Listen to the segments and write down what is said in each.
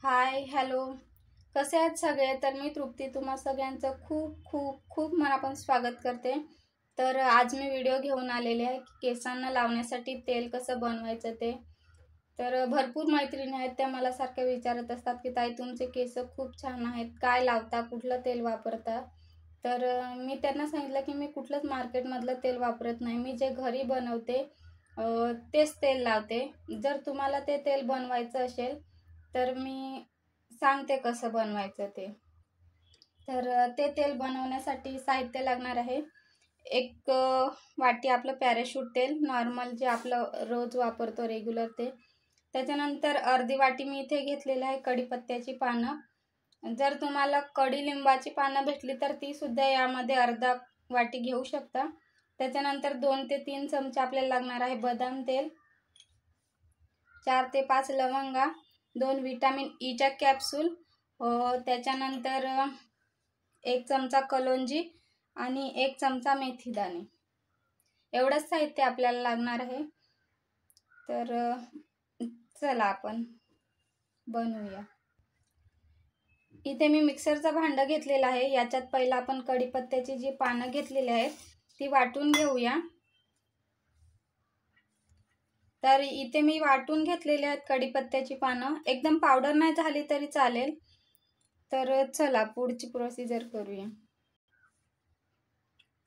Hi hello. कसे आहेत सगळे? तर मी तृप्ती तुम्हा सगळ्यांचं खूप खूप खूप मनापासून स्वागत करते. तर आज मी व्हिडिओ घेऊन आलेले आहे की केसांना लावण्यासाठी तेल कसं बनवायचं ते. तर भरपूर मैत्रिणी आहेत, त्या मला सारख्या विचारत असतात की ताई तुमचे केस खूप छान आहेत, काय लावता, कुठलं तेल वापरता. तर मी त्यांना सांगितलं की मी कुठलंच मार्केटमधलं तेल वापरत नाही, मी जे घरी बनवते तेच तेल लावते. जर तुम्हाला ते तेल बनवायचं असेल तर मी सांगते कसं बनवायचं ते. तर ते तेल बनवण्यासाठी साहित्य लागणार आहे. एक वाटी आपलं पॅराशूट तेल नॉर्मल, जे आपलं रोज वापरतो रेग्युलर ते. त्याच्यानंतर अर्धी वाटी मी इथे घेतलेलं आहे कढीपत्त्याची पानं. जर तुम्हाला कडुलिंबाची पानं भेटली तर ती सुद्धा यामध्ये अर्धा वाटी घेऊ शकता. त्याच्यानंतर 2 ते 3 चमचे आपल्याला लागणार आहे बदाम तेल, 4 ते 5 लवंगा, 2 विटामिन ईच्या कॅप्सूल, त्याच्यानंतर 1 चमचा कलोंजी आणि 1 चमचा मेथीदाणे. एवढंच साहित्य आपल्याला लागणार आहे. तर चला आपण बनवूया. इथे मी मिक्सरचं भांडं घेतलेलं आहे. याच्यात पहिला आपण कढीपत्त्याची जी पानं घेतलेली आहेत ती वाटून घेऊया. तर इथे मी वाटून घेतलेले आहेत कढीपत्त्याची पानं, एकदम पावडर नाही झाली तरी चालेल. तर चला पुढची प्रोसिजर करूया.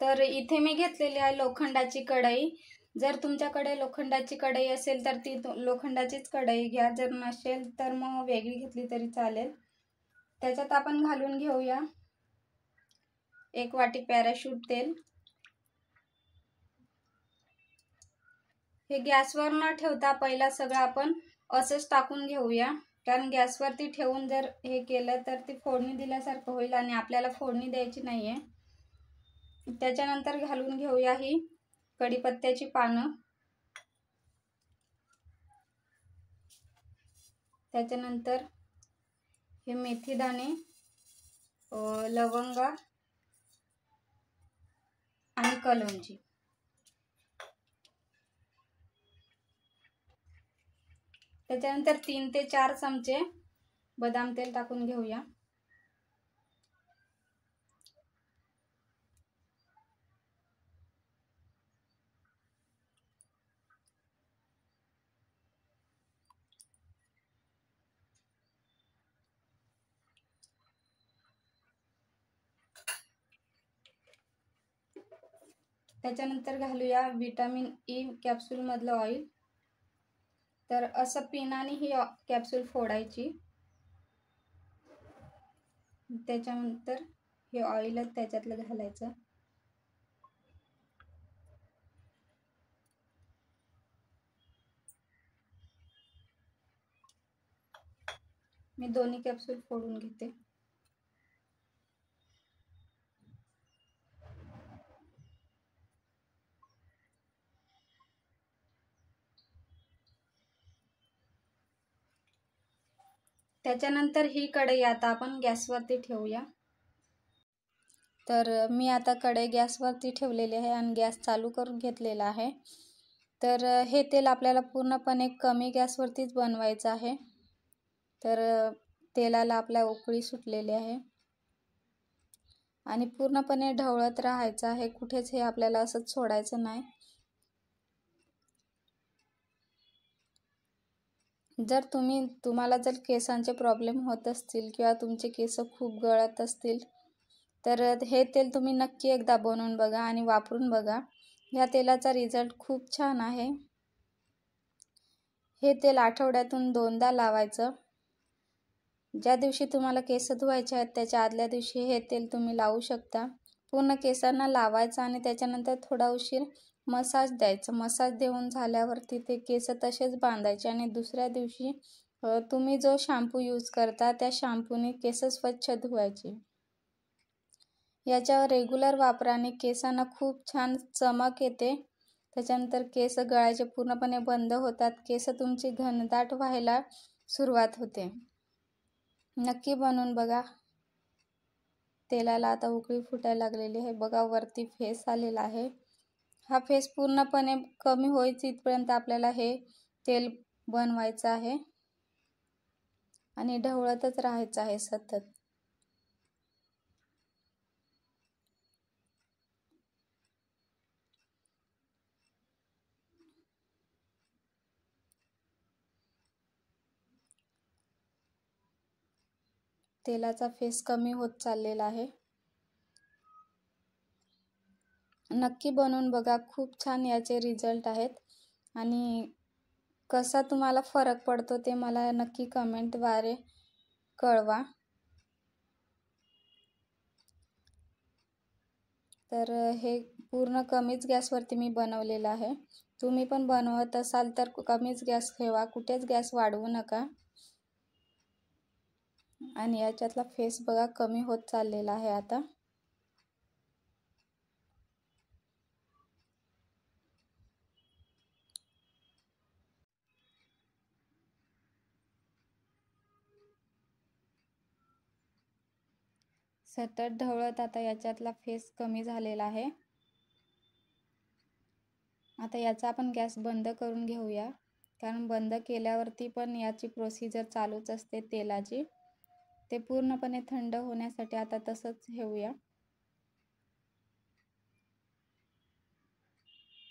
तर इथे मी घेतलेली आहे लोखंडाची कढई. जर तुमच्याकडे लोखंडाची कढई असेल तर ती लोखंडाचीच कढई घ्या, जर नसेल तर मग वेगळी घेतली तरी चालेल. त्याच्यात आपण घालून घेऊया 1 वाटी पॅराशूट तेल. हे गॅसवर न ठेवता पहिला सगळं आपण असंच टाकून घेऊया, कारण गॅसवरती ठेवून जर हे केलं तर ती फोडणी दिल्यासारखं होईल आणि आपल्याला फोडणी द्यायची नाही आहे. त्याच्यानंतर घालून घेऊया ही कढीपत्त्याची पानं. त्याच्यानंतर हे मेथीदाणे, लवंगा आणि कलोंजी. त्याच्यानंतर 3 ते 4 चमचे बदाम तेल टाकून घेऊया. त्याच्यानंतर घालूया विटामिन ई कॅप्सूल मधलं ऑइल. तर असं पिनाने ही कॅप्सूल फोडायची. त्याच्यानंतर हे ऑइल त्याच्यातलं घालायचं. मी दोन्ही कॅप्सूल फोडून घेते. त्याच्यानंतर ही कढई आता आपण गॅसवरती ठेवूया. तर मी आता कढई गॅसवरती ठेवलेली आहे आणि गॅस चालू करून घेतलेला आहे. तर हे तेल आपल्याला पूर्णपणे कमी गॅसवरतीच बनवायचं आहे. तर तेलाला आपल्या उकळी सुटलेली आहे आणि पूर्णपणे ढवळत राहायचं आहे, कुठेच हे आपल्याला असंच सोडायचं नाही. जर तुम्हाला जर केसांचे प्रॉब्लेम होत असतील किंवा तुमचे केस खूप गळत असतील तर हे तेल तुम्ही नक्की एकदा बनवून बघा आणि वापरून बघा. या तेलाचा रिझल्ट खूप छान आहे. हे तेल आठवड्यातून 2दा लावायचं. ज्या दिवशी तुम्हाला केस धुवायचे आहेत त्याच्या आदल्या दिवशी हे तेल तुम्ही लावू शकता. पूर्ण केसांना लावायचं आणि त्याच्यानंतर थोडा उशीर मसाज द्यायचा. मसाज देऊन झाल्यावरती ते केस तसेच बांधायचे आणि दुसऱ्या दिवशी तुम्ही जो शॅम्पू यूज करता त्या शॅम्पूने केस स्वच्छ धुवायचे. याच्यावर रेग्युलर वापराने केसांना खूप छान चमक येते. त्याच्यानंतर केस गळायचे पूर्णपणे बंद होतात. केस तुमची घनदाट व्हायला सुरुवात होते. नक्की बनवून बघा. तेलाला आता उकळी फुटायला लागलेली आहे बघा, वरती फेस आलेला आहे. हा फेस पूर्णपणे कमी होईच इथपर्यंत आपल्याला हे तेल बनवायचं आहे. आणि ढवळतच राहायचं आहे सतत. तेलाचा फेस कमी होत चाललेला आहे. नक्की बनवून बघा, खूप छान याचे रिझल्ट आहेत. आणि कसा तुम्हाला फरक पडतो ते मला नक्की कमेंटद्वारे कळवा. तर हे पूर्ण कमीच गॅसवरती मी बनवलेलं आहे. तुम्ही पण बनवत असाल तर कमीच गॅस ठेवा, कुठेच गॅस वाढवू नका. आणि याच्यातला फेस बघा कमी होत चाललेला आहे आता. सतत ढवळत आता याच्यातला फेस कमी झालेला आहे. आता याचा आपण गॅस बंद करून घेऊया, कारण बंद केल्यावरती पण याची प्रोसिजर चालूच असते तेलाची. ते पूर्णपणे थंड होण्यासाठी आता तसंच ठेवूया.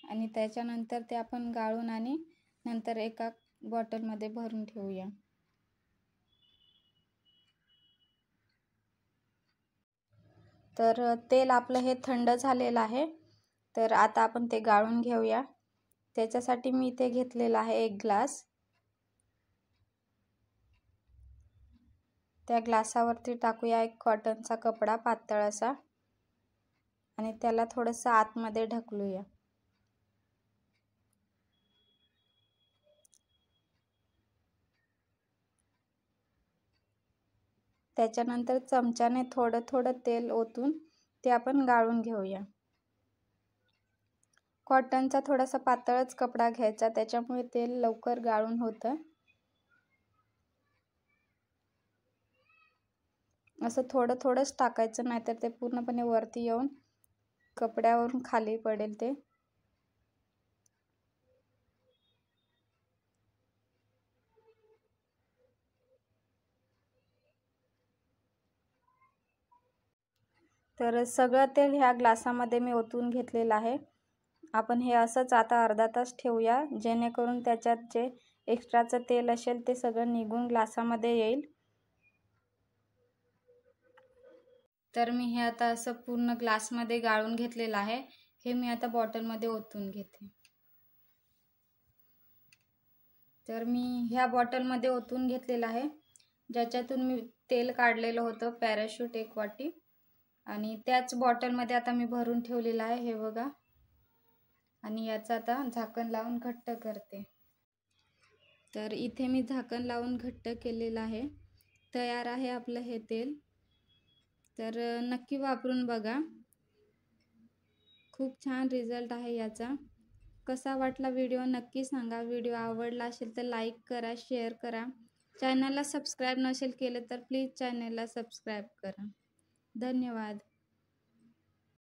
आणि त्याच्यानंतर ते आपण गाळून आणि नंतर एका बॉटलमध्ये भरून ठेवूया. तर तेल आपलं हे थंड झालेलं आहे. तर आता आपण ते गाळून घेऊया. त्याच्यासाठी मी इथे घेतलेला आहे 1 ग्लास. त्या ग्लासावरती टाकूया एक कॉटनचा कपडा पातळ असा आणि त्याला थोडंसं आतमध्ये ढकलूया. त्याच्यानंतर चमच्याने थोडं थोडं तेल ओतून ते आपण गाळून घेऊया. कॉटनचा थोडासा पातळच कपडा घ्यायचा, त्याच्यामुळे तेल लवकर गाळून होतं. असं थोडं थोडंच टाकायचं, नाहीतर ते पूर्णपणे वरती येऊन कपड्यावरून खाली पडेल ते. तर सगळं तेल ह्या ग्लासामध्ये मी ओतून घेतलेलं आहे. आपण हे असंच आता अर्धा तास ठेवूया, जेणेकरून त्याच्यात जे एक्स्ट्राचं तेल असेल ते सगळं निघून ग्लासामध्ये येईल. तर मी हे आता असं पूर्ण ग्लासमध्ये गाळून घेतलेलं आहे. हे मी आता बॉटलमध्ये ओतून घेते. तर मी ह्या बॉटलमध्ये ओतून घेतलेलं आहे, ज्याच्यातून मी तेल काढलेलं होतं, पॅराशूट 1 वाटी. आणि त्याच बॉटलमध्ये आता मी भरून ठेवलेलं आहे, हे बघा. आणि याचं आता झाकण लावून घट्ट करते. तर इथे मी झाकण लावून घट्ट केलेलं आहे. तयार आहे आपलं हे तेल. तर नक्की वापरून बघा, खूप छान रिझल्ट आहे याचा. कसा वाटला व्हिडिओ नक्की सांगा. व्हिडिओ आवडला असेल तर लाईक करा, शेअर करा. चॅनलला सबस्क्राईब नसेल केलं तर प्लीज चॅनलला सबस्क्राईब करा. धन्यवाद.